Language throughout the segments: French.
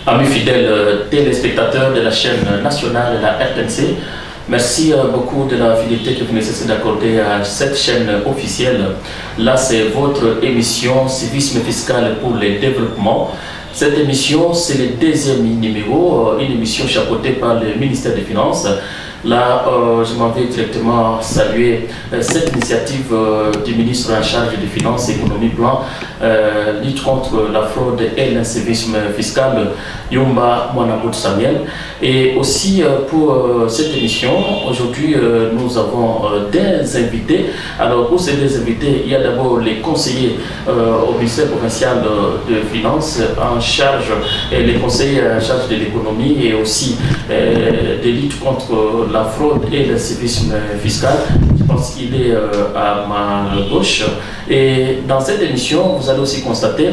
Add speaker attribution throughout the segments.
Speaker 1: Amis fidèles téléspectateurs de la chaîne nationale de la RTNC, merci beaucoup de la fidélité que vous nécessitez d'accorder à cette chaîne officielle. Là, c'est votre émission Civisme fiscal pour le développement. Cette émission, c'est le deuxième numéro, une émission chapeautée par le ministère des Finances. Là, je m'en vais directement saluer cette initiative du ministre en charge des Finances, Économie, Plan, lutte contre la fraude et l'incivisme fiscal, Yumba Mwanabout Samuel. Et aussi pour cette émission, aujourd'hui, nous avons des invités. Alors, pour ces deux invités, il y a d'abord les conseillers au ministère provincial de Finances en charge, et les conseillers en charge de l'économie et aussi de lutte contre la fraude et le civisme fiscal. Je pense qu'il est à ma gauche. Et dans cette émission, vous allez aussi constater,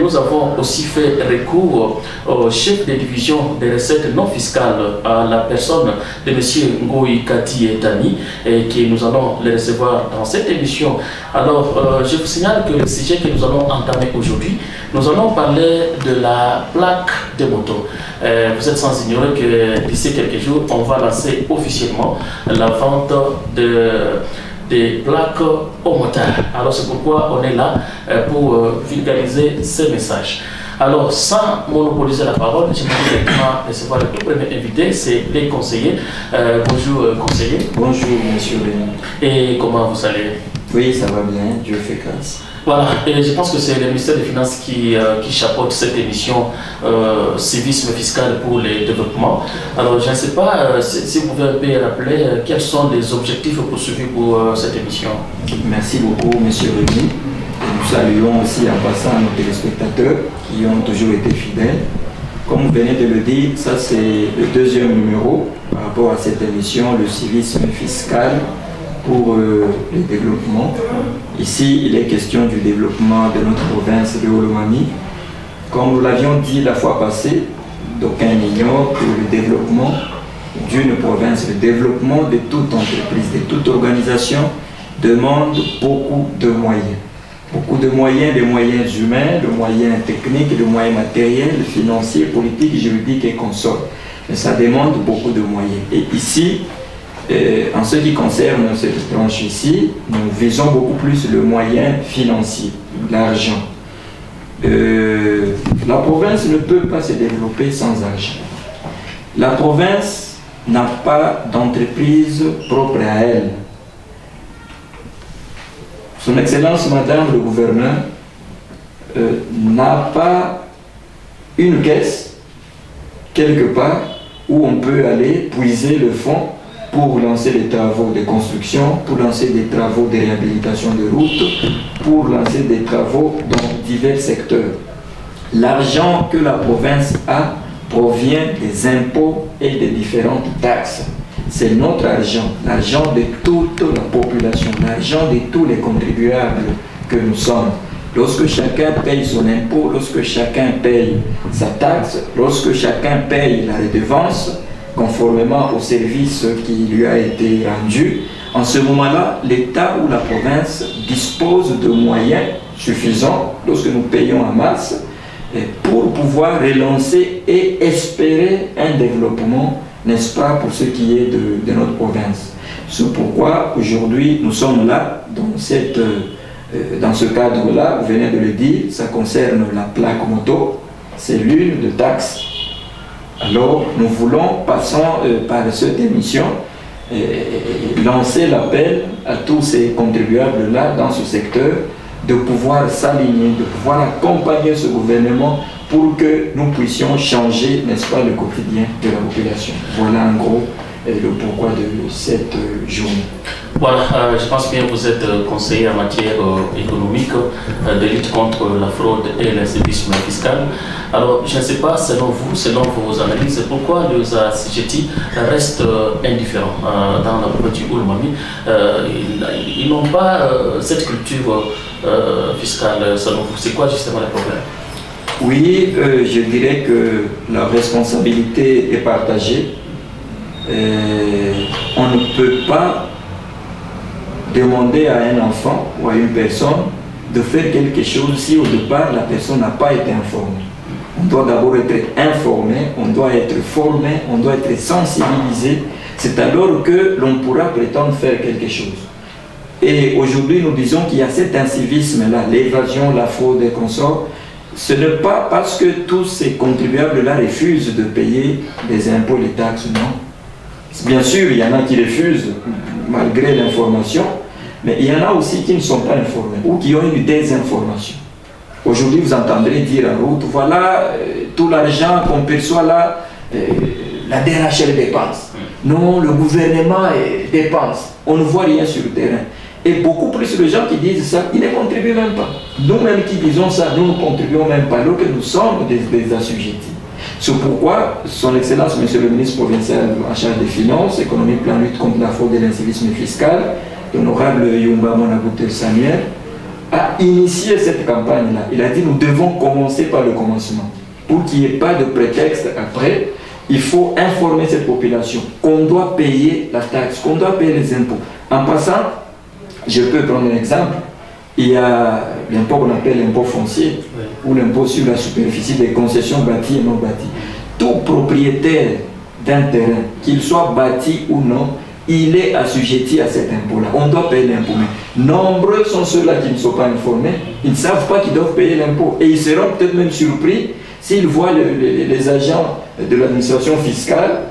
Speaker 1: nous avons aussi fait recours au chef de division des recettes non fiscales, à la personne de M. Ngoï Kati Etani, et que nous allons le recevoir dans cette émission. Alors, je vous signale que le sujet que nous allons entamer aujourd'hui, nous allons parler de la plaque de moto. Vous êtes sans ignorer que d'ici quelques jours, on va lancer officiellement la vente des plaques aux motards. Alors c'est pourquoi on est là pour vulgariser ces messages. Alors sans monopoliser la parole, j'aimerais directement recevoir le premier invité, c'est les conseillers. Bonjour conseiller.
Speaker 2: Bonjour monsieur René.
Speaker 1: Et comment vous allez?
Speaker 2: Oui, ça va bien, Dieu fait grâce.
Speaker 1: Voilà, et je pense que c'est le ministère des Finances qui chapeaute cette émission Civisme fiscal pour le développement. Alors, je ne sais pas si vous pouvez un peu rappeler quels sont les objectifs poursuivis pour cette émission.
Speaker 2: Merci beaucoup, monsieur René. Et nous saluons aussi en passant nos téléspectateurs qui ont toujours été fidèles. Comme vous venez de le dire, ça c'est le deuxième numéro par rapport à cette émission, le civisme fiscal pour le développement. Ici, il est question du développement de notre province de Olomami. Comme nous l'avions dit la fois passée, d'aucuns ignorent que le développement d'une province, le développement de toute entreprise, de toute organisation, demande beaucoup de moyens. Beaucoup de moyens, des moyens humains, de moyens techniques, de moyens matériels, financiers, politiques, juridiques et consorts. Mais ça demande beaucoup de moyens. Et ici, en ce qui concerne cette tranche ici, nous visons beaucoup plus le moyen financier, l'argent. La province ne peut pas se développer sans argent. La province n'a pas d'entreprise propre à elle. Son Excellence Madame le Gouverneur n'a pas une caisse quelque part où on peut aller puiser le fonds pour lancer des travaux de construction, pour lancer des travaux de réhabilitation de routes, pour lancer des travaux dans divers secteurs. L'argent que la province a provient des impôts et des différentes taxes. C'est notre argent, l'argent de toute la population, l'argent de tous les contribuables que nous sommes. Lorsque chacun paye son impôt, lorsque chacun paye sa taxe, lorsque chacun paye la redevance, conformément au service qui lui a été rendu, en ce moment-là, l'État ou la province dispose de moyens suffisants, lorsque nous payons en masse, pour pouvoir relancer et espérer un développement, n'est-ce pas, pour ce qui est de notre province. C'est pourquoi aujourd'hui nous sommes là, dans ce cadre-là, vous venez de le dire, ça concerne la plaque moto, c'est l'une de taxes. Alors, nous voulons, passant par cette émission, lancer l'appel à tous ces contribuables-là dans ce secteur de pouvoir s'aligner, de pouvoir accompagner ce gouvernement pour que nous puissions changer, n'est-ce pas, le quotidien de la population. Voilà en gros le pourquoi de cette journée.
Speaker 1: Voilà, je pense bien que vous êtes conseiller en matière économique de lutte contre la fraude et l'incivisme fiscal. Alors, je ne sais pas, selon vous, selon vos analyses, pourquoi les assujettis restent indifférents dans la province du Olomami. Ils n'ont pas cette culture fiscale, selon vous. C'est quoi justement le problème?
Speaker 2: Oui, je dirais que la responsabilité est partagée. On ne peut pas demander à un enfant ou à une personne de faire quelque chose si au départ la personne n'a pas été informée. On doit d'abord être informé, on doit être formé, on doit être sensibilisé. C'est alors que l'on pourra prétendre faire quelque chose. Et aujourd'hui, nous disons qu'il y a cet incivisme-là, l'évasion, la fraude et consorts. Ce n'est pas parce que tous ces contribuables-là refusent de payer des impôts, les taxes, non. Bien sûr, il y en a qui refusent malgré l'information, mais il y en a aussi qui ne sont pas informés ou qui ont une désinformation. Aujourd'hui, vous entendrez dire en route, voilà tout l'argent qu'on perçoit là, la DRHL dépense. Non, le gouvernement dépense. On ne voit rien sur le terrain. Et beaucoup plus de gens qui disent ça, ils ne contribuent même pas. Nous-mêmes qui disons ça, nous ne contribuons même pas, alors que nous sommes des assujettis. C'est pourquoi son Excellence, Monsieur le ministre provincial en charge des finances, économie, plan, lutte contre la fraude et l'incivisme fiscal, l'honorable Yumba Monaboutel Samuel, a initié cette campagne-là. Il a dit nous devons commencer par le commencement. Pour qu'il n'y ait pas de prétexte après, il faut informer cette population qu'on doit payer la taxe, qu'on doit payer les impôts. En passant, je peux prendre un exemple. Il y a l'impôt qu'on appelle l'impôt foncier, ou l'impôt sur la superficie des concessions bâties et non bâties. Tout propriétaire d'un terrain, qu'il soit bâti ou non, il est assujetti à cet impôt-là. On doit payer l'impôt. Mais nombreux sont ceux-là qui ne sont pas informés. Ils ne savent pas qu'ils doivent payer l'impôt. Et ils seront peut-être même surpris s'ils voient les agents de l'administration fiscale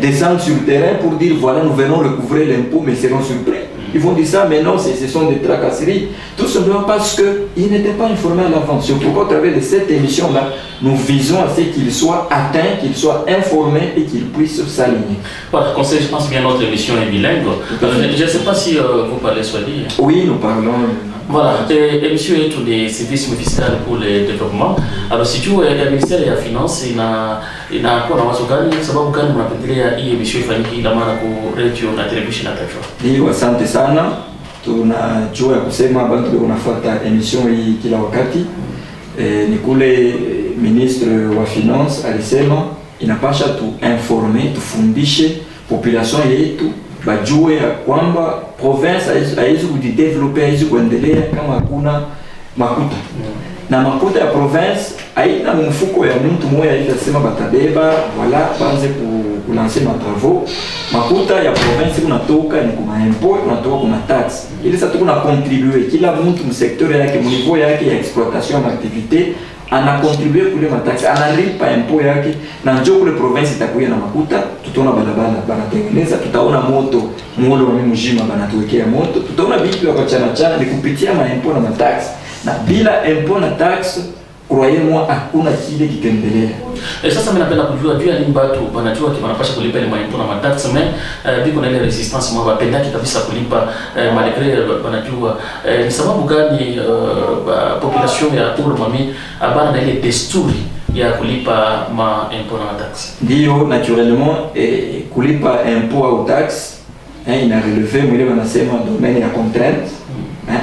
Speaker 2: descendre sur le terrain pour dire voilà, nous venons recouvrer l'impôt, mais ils seront surpris. Ils vont dire ça, mais non, ce sont des tracasseries. Tout simplement parce qu'ils n'étaient pas informés à l'avance. C'est pourquoi, à travers de cette émission-là, nous visons à ce qu'ils soient atteints, qu'ils soient informés et qu'ils puissent s'aligner.
Speaker 1: Voilà, conseil, je pense bien notre émission est bilingue. Je ne sais pas si vous parlez swahili.
Speaker 2: Oui, nous parlons.
Speaker 1: Voilà, émission est tous les services fiscaux pour le développement. Alors, si tu es le ministère des Finances, il a quoi dans ce cas, sababu gani mnapendelea hii emission ifanyike ila mara ku radio na television na taifa?
Speaker 2: Ndio, asante sana. Tunajua ya kusema bantu ndio unafuata emission hii kila wakati. Ni kule ministre wa finance alisema inapasha tuinforme, tufundishe population yetu bajue ya kwamba province haiwezi kujidevelope, haiwezi kuendelea kama hakuna makuta. Na makuta ya province haina mfuko ya mtu mmoja itasema batabeba wala banze kulancer matravaux. Makuta ya province kunatoka ni kuma impôt, kunatoka kuma taxe. Ili sasa tukuna contribuer kila mtu mu secteur yake, mu niveau yake ya exploitation ya activité ana contribuer kule mataksi, analipa impôt yake, na njoo kule province itakuwa na makuta, tutaona barabara banatengeneza, tutaona moto muolo wa mjima banatuwekea moto, tutaona vitu vya chana ni kupitia impôt na mataksi. Na bila impôt na taxe, croyez-moi, hakuna kile kitaendelea.
Speaker 1: Sasa mimi napenda kujua juu ya nini watu wanajua kama wanapaswa kulipa ile impôt na mataksi, mais biko na ile resistance mwa wapendaki kabisa kulipa malgré wanajua ni sababu gani population ya Urumami abana na ile desturi ya kulipa impôt na mataksi?
Speaker 2: Ndio, naturellement kulipa impôt au taxe ina relevé mwile wanasema domaine ya contrainte.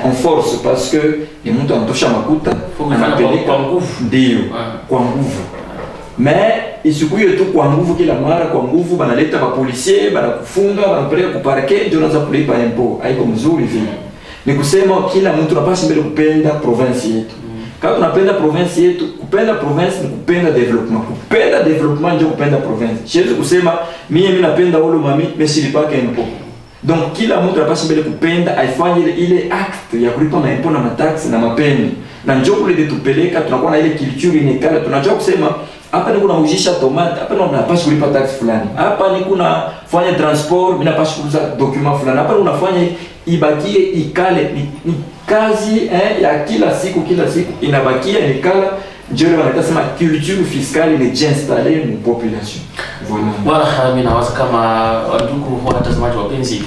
Speaker 2: On force parce que ni mtu anatosha makuta
Speaker 1: anapeleka kwa nguvu,
Speaker 2: ndio kwa nguvu. Mais isikuye tu kwa nguvu kila mara, kwa nguvu banaleta ba policier banakufunga banapeleka ku parquet ndio unaanza kulipa impôt. Haiko mzuri vile. Ni kusema kila mtu anapaswa mbele kupenda province yetu. Kama tunapenda province yetu, kupenda province ni kupenda development. Kupenda development ndio kupenda province. Siwezi kusema mimi napenda Olomami mais silipake impôt. Donc kila mtu anapaswa mbele kupenda aifanye ile acte ya kulipa impôt na mataksi na mapeni. Na njoo kule detupeleka tunakuwa na ile culture inekala, tunajua kusema hapa ni kuna ujisha tomate, hapa ndo unapaswa kulipa tax fulani. Hapa ni kuna fanya transport, mimi napaswa kuuza document fulani. Hapa unafanya ibakie ikale ni kazi ya kila siku inabakia ikala. Njoo wanasema culture fiscale ile jinstallée mu population.
Speaker 1: Voilà, mimi nawaza kama ndugu watazamaji wapenzi,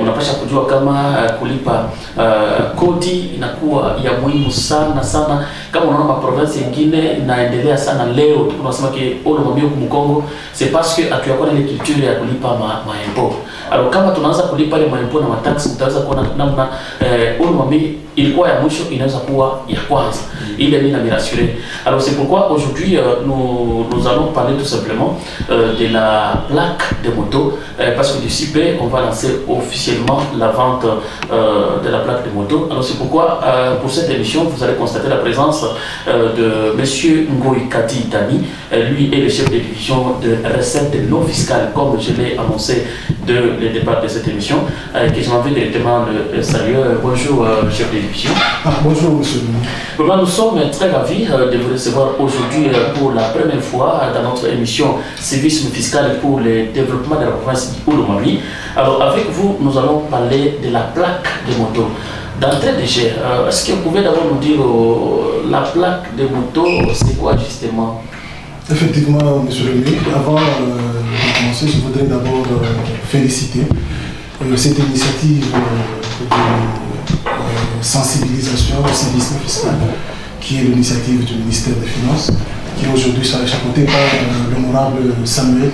Speaker 1: mnapaswa kujua kama kulipa kodi inakuwa ya muhimu sana sana. Kama unaona province nyingine inaendelea sana leo, tunasema ke Olomami ku Kongo, c'est parce que hatuyakuwa ile culture ya kulipa impôt. Alors kama tunaanza kulipa ile impôt na mataksi, mtaweza kuona namna Olomami ilikuwa ya mwisho inaweza kuwa ya kwanza. il est mis à me rassurer. Alors c'est pourquoi aujourd'hui nous allons parler tout simplement de la plaque de moto, parce que d'ici peu on va lancer officiellement la vente de la plaque de moto. Alors c'est pourquoi pour cette émission vous allez constater la présence de monsieur Ngoï Kadi Dani. Lui est le chef de division de recettes non fiscales, comme je l'ai annoncé dès le départ de cette émission, que je m'en vais directement le saluer. Bonjour chef de division.
Speaker 3: Bonjour monsieur.
Speaker 1: Vraiment, nous sommes très ravis de vous recevoir aujourd'hui pour la première fois dans notre émission Civisme fiscal pour le développement de la province d'Ouroumami. Alors avec vous, nous allons parler de la plaque de moto. D'entrée de jeu, est-ce que vous pouvez d'abord nous dire la plaque de moto, c'est quoi justement?
Speaker 3: Effectivement, monsieur le ministre, avant de commencer, je voudrais d'abord féliciter cette initiative de sensibilisation au civisme fiscal, qui est l'initiative du ministère des Finances, qui aujourd'hui sera chapeautée par l'honorable Samuel.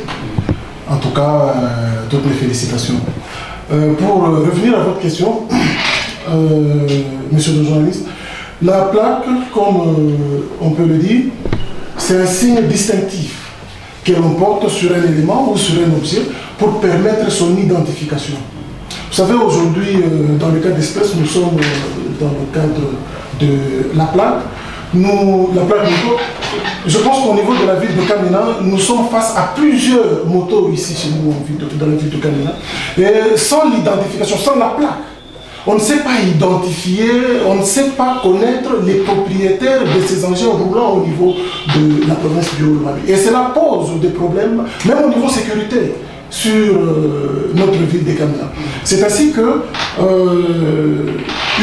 Speaker 3: En tout cas, toutes mes félicitations. Pour revenir à votre question, monsieur le journaliste, la plaque, comme on peut le dire, c'est un signe distinctif que l'on porte sur un élément ou sur un objet pour permettre son identification. Vous savez, aujourd'hui, dans le cas d'espèce, nous sommes dans le cadre de la plaque. La plaque moto, je pense qu'au niveau de la ville de Kamina, nous sommes face à plusieurs motos ici chez nous dans la ville de Kamina. Et sans l'identification, sans la plaque, on ne sait pas identifier, on ne sait pas connaître les propriétaires de ces engins roulants au niveau de la province du Haut-Mali. Et cela pose des problèmes, même au niveau sécuritaire, sur notre ville de Kamina. C'est ainsi que,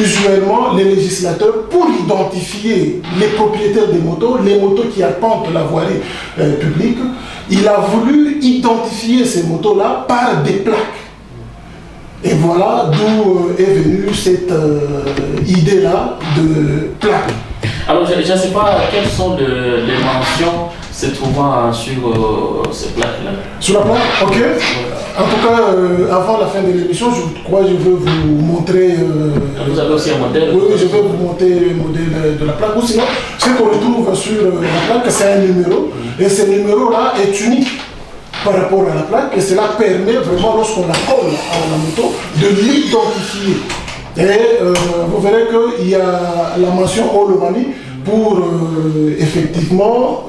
Speaker 3: usuellement, les législateurs, pour identifier les propriétaires des motos, les motos qui arpentent la voirie publique, il a voulu identifier ces motos-là par des plaques. Et voilà d'où est venue cette idée-là de plaque.
Speaker 1: Alors, je ne sais pas quelles sont les mentions se trouvant sur ces plaques-là.
Speaker 3: Sur la plaque, ok. En tout cas, avant la fin de l'émission, je crois que je vais vous montrer...
Speaker 1: vous avez aussi un modèle?
Speaker 3: Oui, je vais vous montrer le modèle de la plaque. Ou sinon, ce qu'on retrouve sur la plaque, c'est un numéro. Et ce numéro-là est unique par rapport à la plaque, et cela permet vraiment, lorsqu'on la colle à la moto, de l'identifier. Et vous verrez qu'il y a la mention Haut-Mali pour effectivement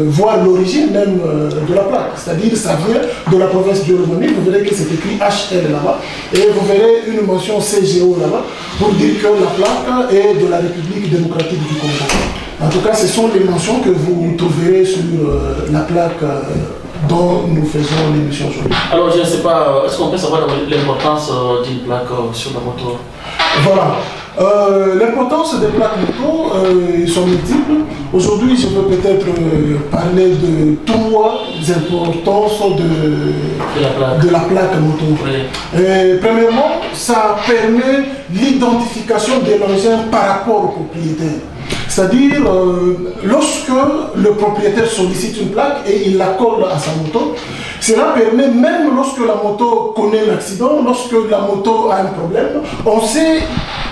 Speaker 3: voir l'origine même de la plaque. C'est-à-dire ça vient de la province du Haut-Mali. Vous verrez que c'est écrit HL là-bas. Et vous verrez une mention CGO là-bas pour dire que la plaque est de la République démocratique du Congo. En tout cas, ce sont les mentions que vous trouverez sur la plaque dont nous faisons l'émission aujourd'hui.
Speaker 1: Alors, je ne sais pas, est-ce qu'on peut savoir l'importance d'une plaque sur la moto?
Speaker 3: Voilà. L'importance des plaques moto, ils sont multiples. Aujourd'hui, je veux peut-être parler de trois importances de la plaque moto. Oui. Premièrement, ça permet l'identification de l'engin par rapport au propriétaire. C'est-à-dire, lorsque le propriétaire sollicite une plaque et il la colle à sa moto, cela permet, même lorsque la moto connaît un accident, lorsque la moto a un problème, on sait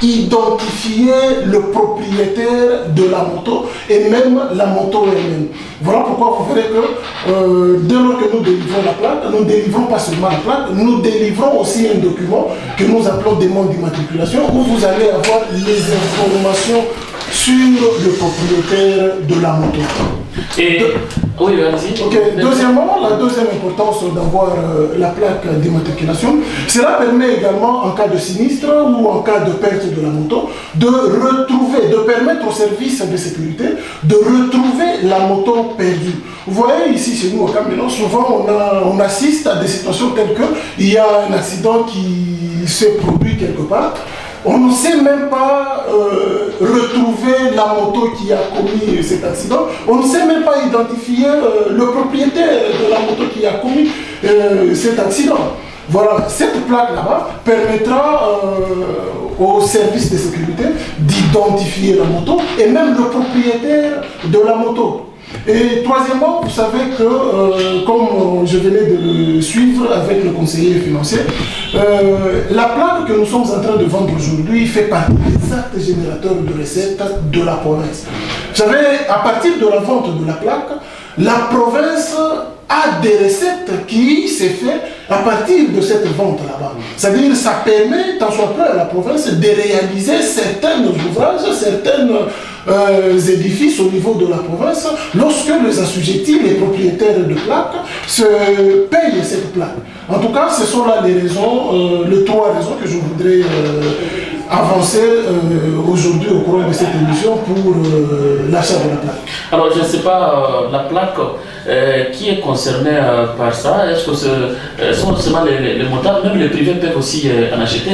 Speaker 3: identifier le propriétaire de la moto et même la moto elle-même. Voilà pourquoi vous verrez que dès lors que nous délivrons la plaque, nous ne délivrons pas seulement la plaque, nous délivrons aussi un document que nous appelons demande d'immatriculation où vous allez avoir les informations sur le propriétaire de la moto.
Speaker 1: Oui, allez-y.
Speaker 3: Ok. Deuxièmement, la deuxième importance d'avoir la plaque d'immatriculation, cela permet également en cas de sinistre ou en cas de perte de la moto, de retrouver, de permettre aux services de sécurité de retrouver la moto perdue. Vous voyez ici chez nous au Cameroun, souvent on assiste à des situations telles que il y a un accident qui s'est produit quelque part. On ne sait même pas retrouver la moto qui a commis cet accident. On ne sait même pas identifier le propriétaire de la moto qui a commis cet accident. Voilà, cette plaque là-bas permettra aux services de sécurité d'identifier la moto et même le propriétaire de la moto. Et troisièmement, vous savez que, comme je venais de le suivre avec le conseiller financier, la plaque que nous sommes en train de vendre aujourd'hui fait partie des actes générateurs de recettes de la province. Vous savez, à partir de la vente de la plaque, la province a des recettes qui s'est fait à partir de cette vente là-bas. C'est-à-dire ça permet, tant soit peu à la province, de réaliser certains ouvrages, certains édifices au niveau de la province, lorsque les assujettis, les propriétaires de plaques, se payent cette plaque. En tout cas, ce sont là les raisons, les trois raisons que je voudrais avancer aujourd'hui au cours de cette émission pour l'achat de la plaque.
Speaker 1: Alors, je ne sais pas, la plaque, qui est concerné par ça? Est-ce que ce sont seulement les motards, même les privés peuvent aussi en acheter?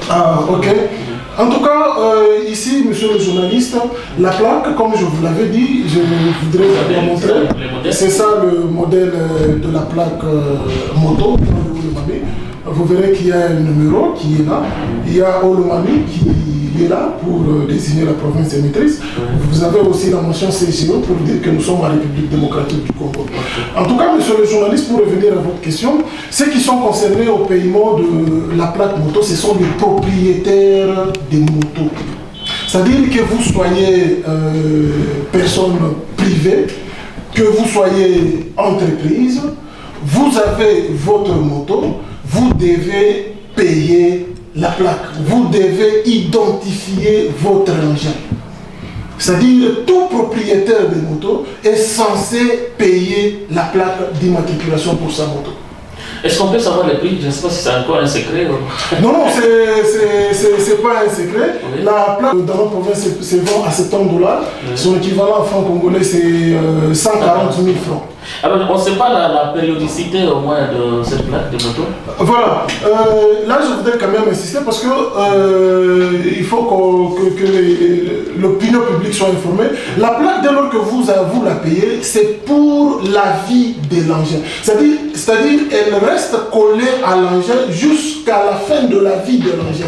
Speaker 3: Ah, ok. En tout cas, ici, monsieur le journaliste, la plaque, comme je vous l'avais dit, je voudrais vous la montrer. C'est ça le modèle de la plaque moto. Vous verrez qu'il y a un numéro qui est là. Il y a Olomami qui est là pour désigner la province émettrice. Vous avez aussi la mention CGO pour dire que nous sommes en République démocratique du Congo. En tout cas, monsieur le journaliste, pour revenir à votre question, ceux qui sont concernés au paiement de la plaque moto, ce sont les propriétaires des motos. C'est-à-dire que vous soyez personne privée, que vous soyez entreprise, vous avez votre moto, vous devez payer la plaque. Vous devez identifier votre engin. C'est-à-dire tout propriétaire de moto est censé payer la plaque d'immatriculation pour sa moto.
Speaker 1: Est-ce qu'on peut savoir les prix? Je ne sais pas si c'est encore un secret.
Speaker 3: Non, c'est pas un secret. Oui. La plaque dans notre province se vend à $70. Oui. Son équivalent en francs congolais, c'est 140 000 francs.
Speaker 1: Alors, on ne sait pas la périodicité au moins de cette plaque de moto?
Speaker 3: Voilà. Là, je voudrais quand même insister parce que il faut que l'opinion publique soit informée. La plaque, dès lors que vous la payez, c'est pour la vie de l'engin. C'est-à-dire, elle reste collée à l'engin jusqu'à la fin de la vie de l'engin.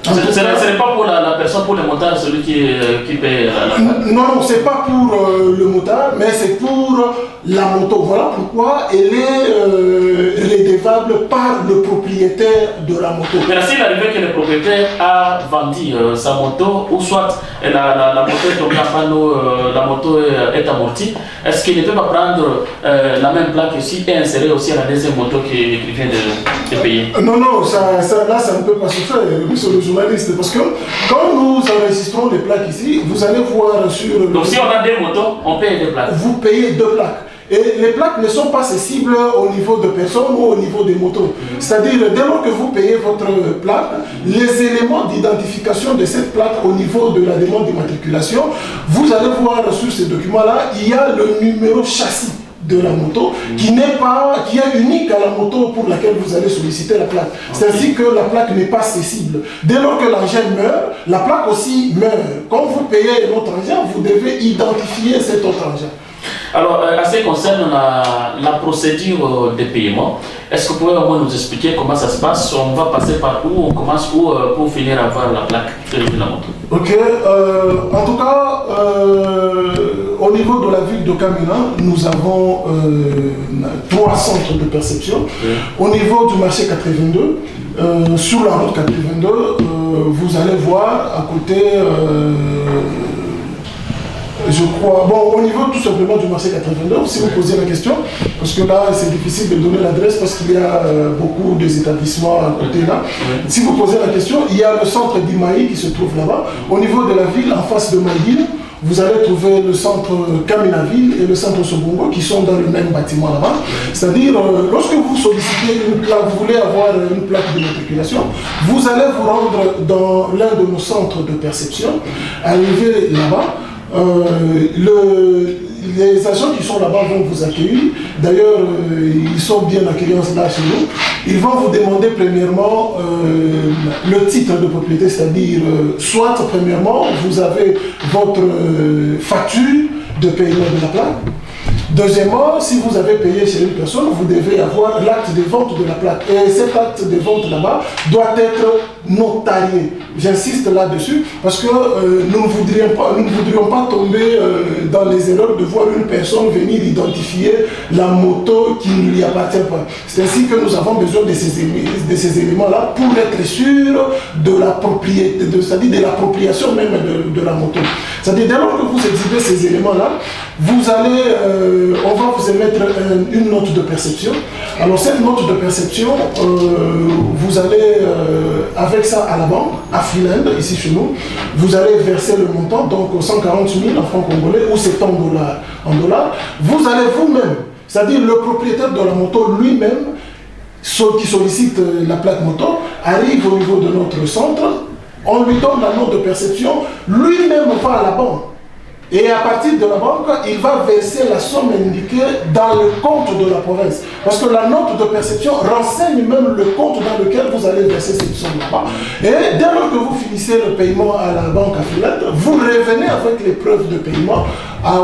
Speaker 1: Ce n'est pas pour la personne, pour le motard, celui qui paie la plaque?
Speaker 3: Non, ce n'est pas pour le motard, mais c'est pour la moto. Voilà pourquoi elle est redevable par le propriétaire de la moto.
Speaker 1: Mais s'il arrivait que le propriétaire a vendu sa moto, ou soit la moto est tombée en panneau, la moto est amortie, est-ce qu'il ne peut pas prendre la même plaque ici et insérer aussi à la deuxième moto qui vient de payer?
Speaker 3: Non, là ça ne peut pas se faire, monsieur le journaliste, parce que quand nous enregistrons les plaques ici, vous allez voir sur...
Speaker 1: Donc si on a deux motos, on paye deux plaques?
Speaker 3: Vous payez deux plaques. Et les plaques ne sont pas accessibles au niveau de personnes ou au niveau des motos. C'est-à-dire, dès lors que vous payez votre plaque, les éléments d'identification de cette plaque au niveau de la demande d'immatriculation, vous allez voir sur ces documents-là, il y a le numéro châssis de la moto qui est unique à la moto pour laquelle vous allez solliciter la plaque. C'est ainsi que la plaque n'est pas accessible. Dès lors que l'engin meurt, la plaque aussi meurt. Quand vous payez un autre engin, vous devez identifier cet autre engin.
Speaker 1: Alors, en ce qui concerne la procédure de paiement, est-ce que vous pouvez au moins nous expliquer comment ça se passe? On va passer par où? On commence où pour finir à avoir la plaque de la moto?
Speaker 3: Ok, en tout cas, au niveau de la ville de Kamina, nous avons 3 centres de perception. Okay. Au niveau du marché 82, sur la route 82, vous allez voir à côté... je crois, bon, au niveau tout simplement du marché 82, si vous posez la question, parce que là c'est difficile de donner l'adresse parce qu'il y a beaucoup des établissements à côté là. Si vous posez la question, il y a le centre d'Imaï qui se trouve là-bas. Au niveau de la ville, en face de Maïdine, vous allez trouver le centre Kaminaville et le centre Sobongo qui sont dans le même bâtiment là-bas. C'est-à-dire, lorsque vous sollicitez une plaque, vous voulez avoir une plaque d'immatriculation, vous allez vous rendre dans l'un de nos centres de perception, arriver là-bas. Les agents qui sont là-bas vont vous accueillir. D'ailleurs, ils sont bien accueillants là chez nous. Ils vont vous demander premièrement le titre de propriété, c'est-à-dire soit premièrement vous avez votre facture de paiement de la plaque. Deuxièmement, si vous avez payé chez une personne, vous devez avoir l'acte de vente de la plaque. Et cet acte de vente là-bas doit être notarié. J'insiste là-dessus parce que nous ne voudrions pas tomber dans les erreurs de voir une personne venir identifier la moto qui ne lui appartient pas. C'est ainsi que nous avons besoin de ces éléments-là pour être sûr de la propriété, c'est-à-dire de l'appropriation même de la moto. C'est-à-dire dès lors que vous exhibez ces éléments-là, vous allez, on va vous émettre une note de perception. Alors cette note de perception, vous allez avec ça à la banque, à Freeland, ici chez nous, vous allez verser le montant, donc 140 000 en francs congolais ou 70 $. Vous allez vous-même, c'est-à-dire le propriétaire de la moto lui-même, qui sollicite la plaque moto, arrive au niveau de notre centre, on lui donne la note de perception, lui-même va à la banque. Et à partir de la banque, il va verser la somme indiquée dans le compte de la province. Parce que la note de perception renseigne même le compte dans lequel vous allez verser cette somme là-bas. Et dès lors que vous finissez le paiement à la banque affiliate, vous revenez avec les preuves de paiement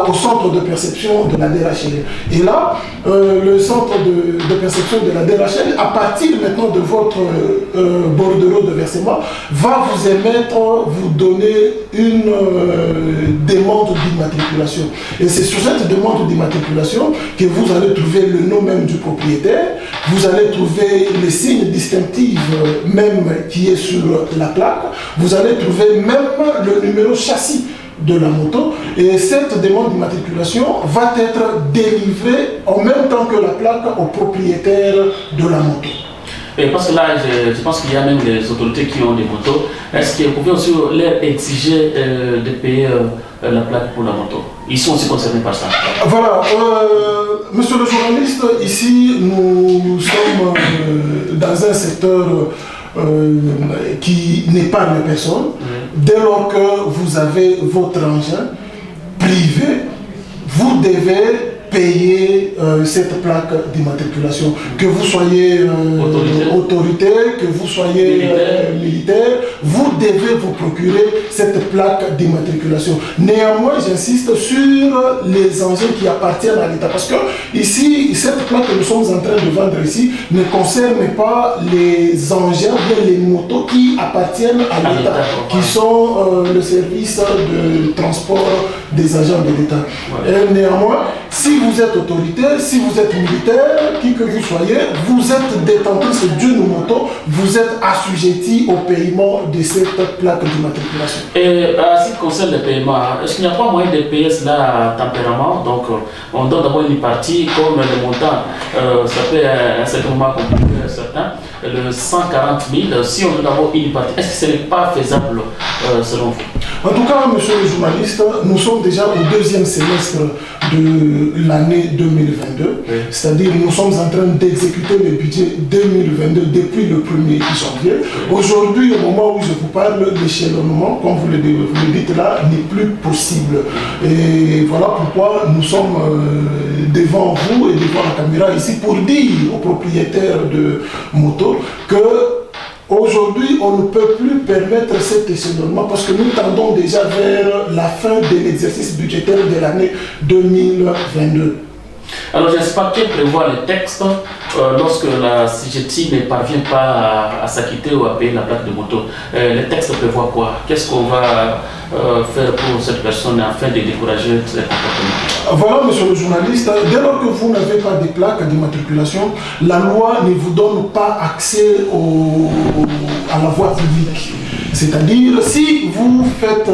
Speaker 3: au centre de perception de la DRHL. Et là, le centre de perception de la DRHL, à partir maintenant de votre bordereau de versement, va vous émettre, vous donner une demande d'immatriculation. Et c'est sur cette demande d'immatriculation que vous allez trouver le nom même du propriétaire, vous allez trouver les signes distinctifs même qui est sur la plaque, vous allez trouver même le numéro châssis de la moto, et cette demande d'immatriculation va être délivrée en même temps que la plaque au propriétaire de la moto.
Speaker 1: Et parce que là, je pense qu'il y a même des autorités qui ont des motos. Est-ce qu'ils pouvaient aussi leur exiger de payer la plaque pour la moto? Ils sont aussi concernés par ça.
Speaker 3: Voilà, monsieur le journaliste, ici nous sommes dans un secteur qui n'épargne personne. Dès lors que vous avez votre engin privé, vous devez payer cette plaque d'immatriculation. Que vous soyez autorité, que vous soyez militaire, vous devez vous procurer cette plaque d'immatriculation. Néanmoins, j'insiste sur les engins qui appartiennent à l'État. Parce que ici, cette plaque que nous sommes en train de vendre ici ne concerne pas les engins, bien les motos qui appartiennent à l'État, qui sont le service de transport des agents de l'État. Et néanmoins, si vous êtes autorité, si vous êtes militaire, qui que vous soyez, vous êtes détentrice d'une moto, vous êtes assujetti au paiement de cette plaque d'immatriculation.
Speaker 1: Et en ce qui concerne le paiement, est-ce qu'il n'y a pas moyen de payer cela tempérairement? Donc on donne d'abord une partie, comme le montant, ça peut à un certain moment compliqué certain, le 140 000, si on donne d'abord une partie, est-ce que ce n'est pas faisable selon vous?
Speaker 3: En tout cas, monsieur le journaliste, nous sommes déjà au deuxième semestre de l'année 2022, c'est-à-dire nous sommes en train d'exécuter le budget 2022 depuis le 1er janvier. Aujourd'hui, au moment où je vous parle, l'échelonnement, comme vous le dites là, n'est plus possible. Et voilà pourquoi nous sommes devant vous et devant la caméra ici pour dire aux propriétaires de motos que aujourd'hui, on ne peut plus permettre cet échelonnement parce que nous tendons déjà vers la fin de l'exercice budgétaire de l'année 2022.
Speaker 1: Alors, je ne sais pas quel prévoit le texte lorsque la CGT ne parvient pas à s'acquitter ou à payer la plaque de moto. Le texte prévoit quoi? Qu'est-ce qu'on va faire pour cette personne afin de décourager ce comportement?
Speaker 3: Voilà, monsieur le journaliste, dès lors que vous n'avez pas de plaque d'immatriculation, la loi ne vous donne pas accès à la voie publique. C'est-à-dire, si vous faites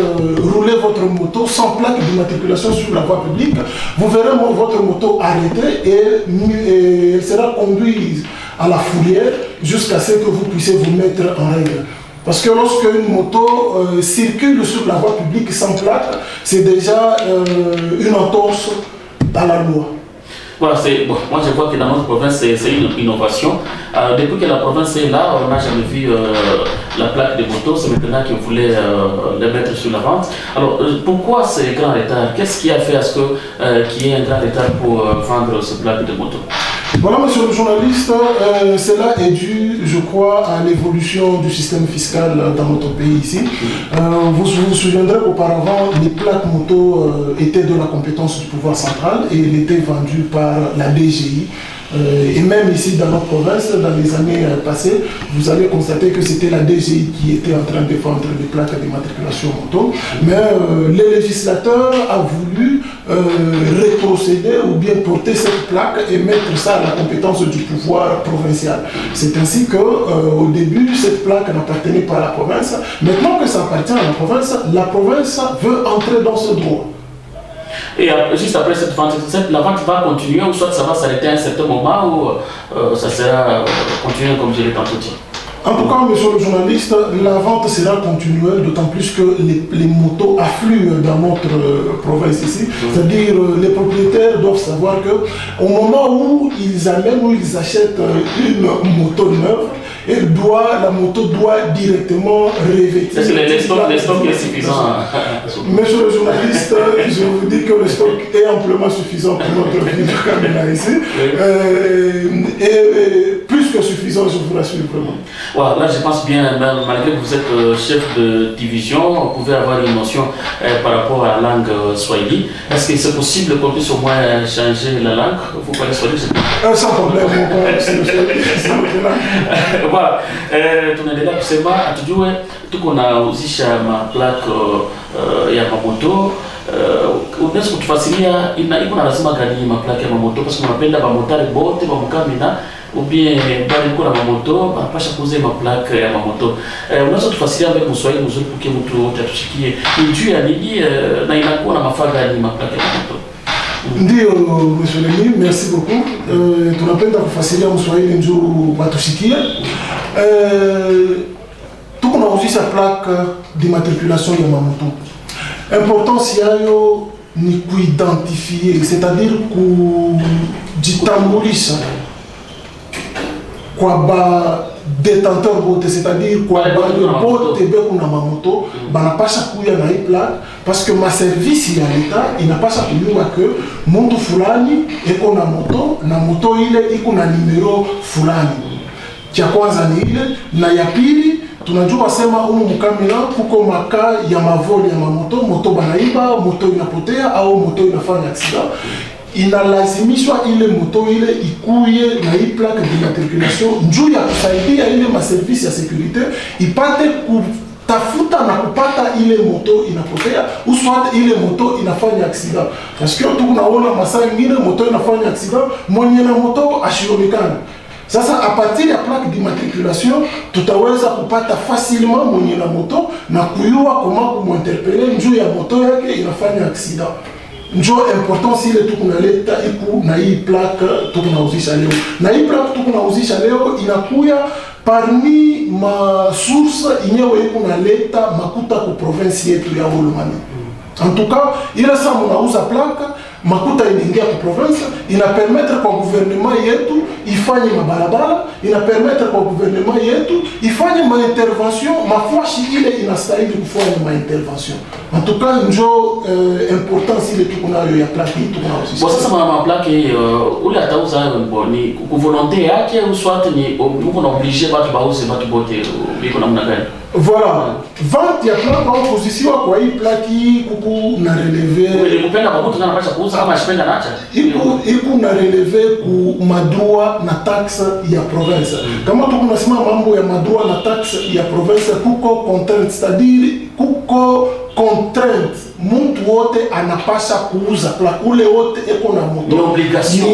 Speaker 3: rouler votre moto sans plaque d'immatriculation sur la voie publique, vous verrez votre moto arrêtée et elle sera conduite à la fourrière jusqu'à ce que vous puissiez vous mettre en règle. Parce que lorsque une moto circule sur la voie publique sans plaque, c'est déjà une entorse à la loi.
Speaker 1: Voilà, bon, moi je vois que dans notre province c'est une innovation. Depuis que la province est là, on n'a jamais vu la plaque de moto, c'est maintenant qu'ils voulaient les mettre sur la vente. Alors pourquoi ce grand retard? Qu'est-ce qui a fait à ce qu'il y ait un grand retard pour vendre ce plaque de moto?
Speaker 3: Voilà, monsieur le journaliste, cela est dû, je crois, à l'évolution du système fiscal dans notre pays ici. Vous vous souviendrez qu'auparavant, les plaques moto étaient de la compétence du pouvoir central et étaient vendues par la DGI. Et même ici dans notre province, dans les années passées, vous allez constater que c'était la DGI qui était en train de vendre les plaques d'immatriculation moto. Mais les législateurs ont voulu rétrocéder ou bien porter cette plaque et mettre ça à la compétence du pouvoir provincial. C'est ainsi qu'au début, cette plaque n'appartenait pas à la province. Maintenant que ça appartient à la province veut entrer dans ce droit.
Speaker 1: Et juste après cette vente, la vente va continuer ou soit ça va s'arrêter à un certain moment ou ça sera continué comme je l'ai tantôt dit?
Speaker 3: En tout cas, monsieur le journaliste, la vente sera continuelle, d'autant plus que les motos affluent dans notre province ici. C'est-à-dire, les propriétaires doivent savoir qu'au moment où ils amènent ou ils achètent une moto neuve, la moto doit directement revêtir.
Speaker 1: Est-ce que le stock est suffisant?
Speaker 3: Monsieur le journaliste, je vous dis que le stock est amplement suffisant pour notre ville de Kamena ici. Et plus que suffisant, je vous rassure vraiment.
Speaker 1: Ouais, là, je pense bien, malgré que vous êtes chef de division, vous pouvez avoir une notion par rapport à la langue swahili. Est-ce que c'est possible qu'on puisse au moins changer la langue? Vous parlez swahili?
Speaker 3: Sans problème, on parle
Speaker 1: voilà, tunaendelea kusema atujue tuko na uzisha maplaque ya mamoto. Unaweza kutufasiria iko na lazima gani maplaque ya mamoto? Parce que tunapenda bamotari bote bamukamina ou bien bali kuna mamoto banapasha kuuza maplaque ya mamoto. Unaweza kutufasiria mbele mswahili mzuri pour mtu wote atusikie juu ya nini na inakuwa na mafaa gani maplaque ya mamoto?
Speaker 3: Ndio, monsieur Lemi, merci beaucoup. Tunapenda kufasiria mswahili njoo watusikie. Tuko nauzisha plaque d'immatriculation ya mamoto. Importance yayo ni kuidentifier, c'est-à-dire kujitambulisha kwa ba détenteur bote, c'est-à-dire kwa ba bote beku na mamoto banapasha kuya na hii plaque parce que ma service ya leta inapasha kujua que mtu fulani eko na moto ile iko na numero fulani. Cha kwanza ni ile, na ya pili tunajua sema Mukamina kuko maka ya mavoli ya moto banaiba, moto inapotea au moto inafanya accident. Inalazimishwa ile moto ile ikuye na hii plaque d'immatriculation njuu ya kusaidia ile maservisi ya securite ipate kutafuta na kupata ile moto inapotea uswate ile moto inafanya accident. Parce que tunaona masaa ingine moto inafanya accident, mwenye na moto ashionekana. Sasa a partir ya plaque d'immatriculation tutaweza kupata facilement mwenye na moto na kuyua koma kuminterpele njuu ya moto yake inafanya accident. Njo importance ile tukunaleta iku na hii plaque tukunauzisha leo. Na hii plaque tukunauzisha leo inakuya parmi ma source inyewe ikunaleta makuta ku province yetu ya Olomami. En tout cas, ile sa munauza plaque makuta inaingia ku province, inapermettre kwa gouvernement yetu ifanye mabarabara, inapermettre kwa gouvernement yetu ifanye ma-intervention, mafuashi ile inastahili kufanya ma-intervention. En tout cas, njo importance ile tukunayo ya plaque hii tukunauzisha.
Speaker 1: Bon, sasa ma plaque ule atauza ni kuvolonté yake ou soit ni uko na obligé batu bauze batu bote biko namna gani?
Speaker 3: Voilà, vente ya plaque au position kwa hii plaque hii kuku na relevé.
Speaker 1: Wewe kupenda kwa mtu anapasha kuuza kama ashipenda naacha.
Speaker 3: Iku na relevé ku madroit na taxe ya province. Kama tukunasema mambo ya madroit na taxe ya province kuko contrainte, c'est-à-dire kuko contrainte. Mtu wote anapasha kuuza plaque, ule wote eko na moto.
Speaker 1: Ni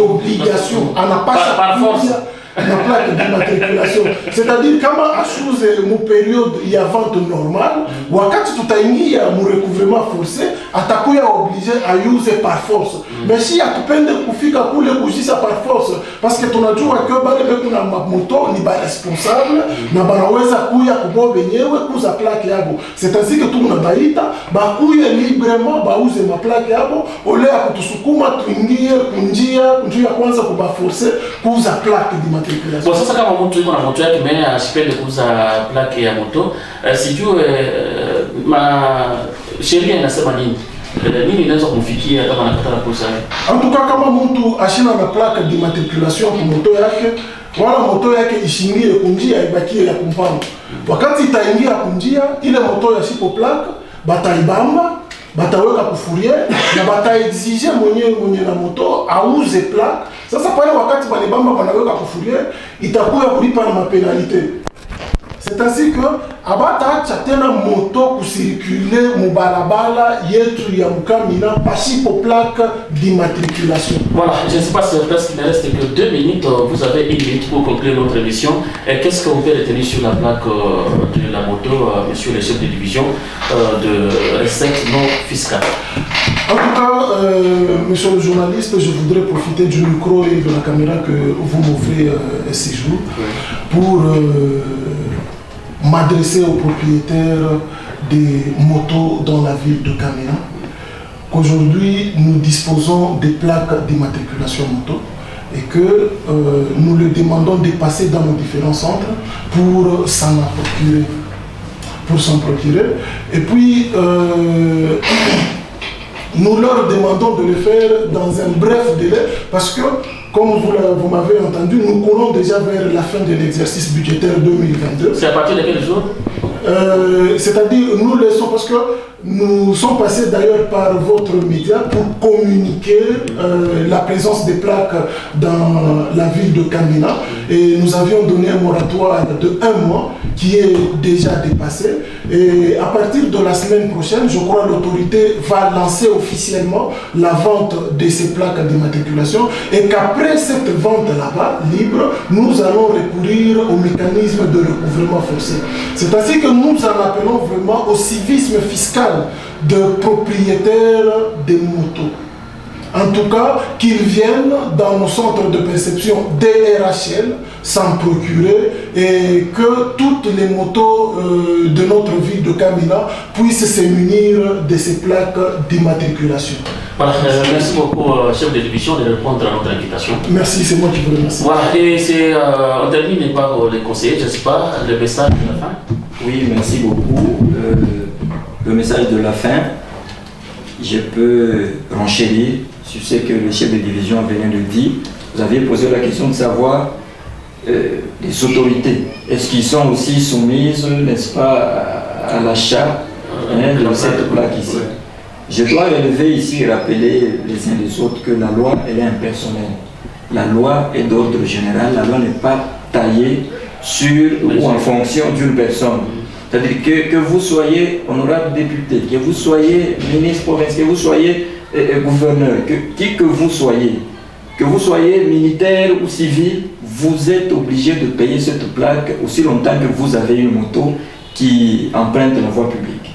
Speaker 1: obligation.
Speaker 3: Anapasha
Speaker 1: par force.
Speaker 3: Na plaque d'immatriculation. C'est-à-dire kama ashuze mu période ya vente normale, wakati tutaingia mu recouvrement forcé, atakuya obligé ayuze par force. Mais si atupende kufika kule kujisa par force, parce que tunajua que bale beku na moto ni ba responsable, na banaweza kuya kubo benyewe kuza plaque yabo. C'est ainsi que tuna baita, bakuye librement bauze ma plaque yabo, ole ya kutusukuma tuingie kunjia kwanza kuba forcer kuza plaque d'immatriculation.
Speaker 1: Bon, sasa kama mtu yuko na moto yake mwenye asipende kuuza plaque ya moto, sijue sheria inasema nini? Nini inaweza kumfikia kama anataka kuuza?
Speaker 3: En tout cas, kama mtu ashina na plaque d'immatriculation kwa moto yake, wala moto yake ishingie kunjia ibakie ya kumpanga. Wakati itaingia kunjia ile moto ya sipo plaque, bataibamba bataweka kufourier na bataexige mwenye na moto auze plaque. Sasa pale wakati balibamba banaweka kufourier itakuya kulipa na mapenalité. C'est ainsi que abata tena moto kucirculer mubalabala yetu ya Mukamina pasipo plaque d'immatriculation.
Speaker 1: Voilà, je ne sais pas si il ne reste que 2 minutes. Vous avez 1 minute pour conclure notre émission. Qu'est-ce qu'on peut retenir sur la plaque de la moto, monsieur le chef de division de recettes non fiscales?
Speaker 3: En tout cas, monsieur le journaliste, je voudrais profiter du micro et de la caméra que vous m'offrez ces jours pour m'adresser aux propriétaires des motos dans la ville de Kamina. Qu'aujourd'hui, nous disposons des plaques d'immatriculation moto et que nous leur demandons de passer dans nos différents centres pour s'en procurer. Et puis, nous leur demandons de le faire dans un bref délai parce que, comme vous m'avez entendu, nous courons déjà vers la fin de l'exercice budgétaire 2022.
Speaker 1: C'est à partir de quel jour?
Speaker 3: C'est-à-dire, nous laissons, parce que nous sommes passés d'ailleurs par votre média pour communiquer la présence des plaques dans la ville de Kamina. Et nous avions donné un moratoire de 1 mois qui est déjà dépassé. Et à partir de la semaine prochaine, je crois que l'autorité va lancer officiellement la vente de ces plaques d'immatriculation. Et qu'après cette vente là-bas, libre, nous allons recourir au mécanisme de recouvrement forcé. C'est ainsi que nous en appelons vraiment au civisme fiscal de propriétaires des motos. En tout cas, qu'ils viennent dans nos centres de perception DRHL s'en procurer et que toutes les motos de notre ville de Kamina puissent se munir de ces plaques d'immatriculation.
Speaker 1: Voilà, merci beaucoup, chef de division, de répondre à notre invitation.
Speaker 3: Merci, c'est moi qui vous remercie.
Speaker 1: Voilà, et on termine par les conseillers, je ne sais pas, le message de la fin.
Speaker 2: Oui, merci beaucoup. Le message de la fin, je peux renchérir sur ce que le chef de division venait de dire. Vous aviez posé la question de savoir les autorités. Est-ce qu'ils sont aussi soumises, n'est-ce pas, à l'achat de cette plaque ici? Je dois relever ici et rappeler les uns les autres que la loi, elle est impersonnelle. La loi est d'ordre général, la loi n'est pas taillée sur ou en fonction d'une personne. C'est-à-dire que vous soyez honorable député, que vous soyez ministre provincial, que vous soyez gouverneur, qui que vous soyez militaire ou civil, vous êtes obligé de payer cette plaque aussi longtemps que vous avez une moto qui emprunte la voie publique.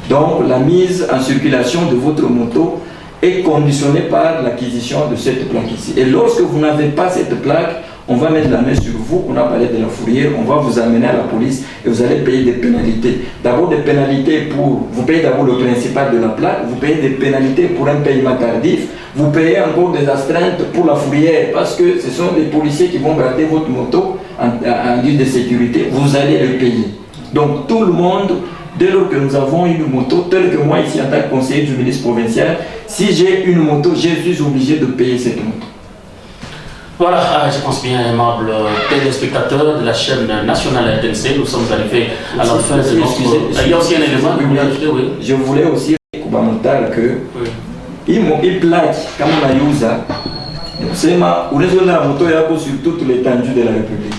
Speaker 2: Donc la mise en circulation de votre moto est conditionnée par l'acquisition de cette plaque ici. Et lorsque vous n'avez pas cette plaque, on va mettre la main sur vous, on a parlé de la fourrière, on va vous amener à la police et vous allez payer des pénalités. D'abord des pénalités vous payez d'abord le principal de la plaque, vous payez des pénalités pour un paiement tardif, vous payez encore des astreintes pour la fourrière parce que ce sont des policiers qui vont garder votre moto en lieu de sécurité, vous allez le payer. Donc tout le monde, dès lors que nous avons une moto, tel que moi ici en tant que conseiller du ministre provincial, si j'ai une moto, je suis obligé de payer cette moto.
Speaker 1: Voilà, je pense bien, aimables téléspectateurs de la chaîne nationale RTNC, nous sommes arrivés à la fin de notre... Il y a aussi un élément que vous voulez ajouter, oui.
Speaker 2: Je voulais aussi dire que il plaque, comme on a eu ça, c'est la moto sur toute l'étendue de la République.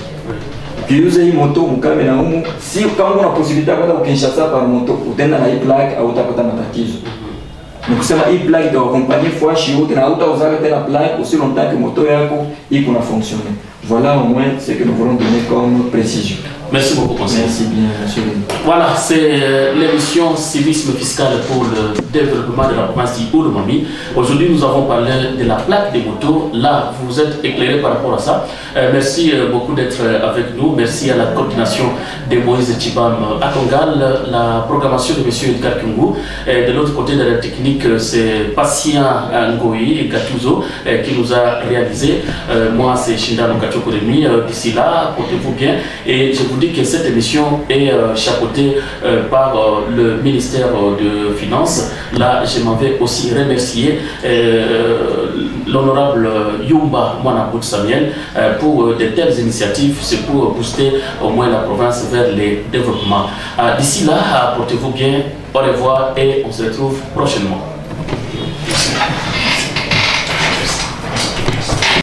Speaker 2: Puis vous avez une moto, si quand on a la possibilité de Kinshasa par moto, vous avez une plaque à Otakota-Matakizo. Donc c'est une plaque de accompagner fois chez vous, vous avez la plaque aussi longtemps que le moto a fonctionné. Voilà au moins ce que nous voulons donner comme précision.
Speaker 1: Merci beaucoup, conseiller.
Speaker 2: Merci bien, monsieur.
Speaker 1: Voilà, c'est l'émission Civisme fiscal pour le développement de la province d'Ouroumami. Aujourd'hui, nous avons parlé de la plaque des motos. Là, vous êtes éclairé par rapport à ça. Merci beaucoup d'être avec nous. Merci à la coordination de Moïse Chibam Akongal, la programmation de M. Edgar Kungu. De l'autre côté de la technique, c'est Patient Ngoyi Gatuzo qui nous a réalisé. Moi, c'est Shindano Gatuzo. Chokoremi. D'ici là, portez-vous bien. Et je vous dis que cette émission est chapeautée par le ministère de Finances. Là, je m'en vais aussi remercier l'honorable Yumba Mwanabout Samuel pour de telles initiatives. C'est pour booster au moins la province vers les développements. D'ici là, portez-vous bien. Au revoir et on se retrouve prochainement. Merci.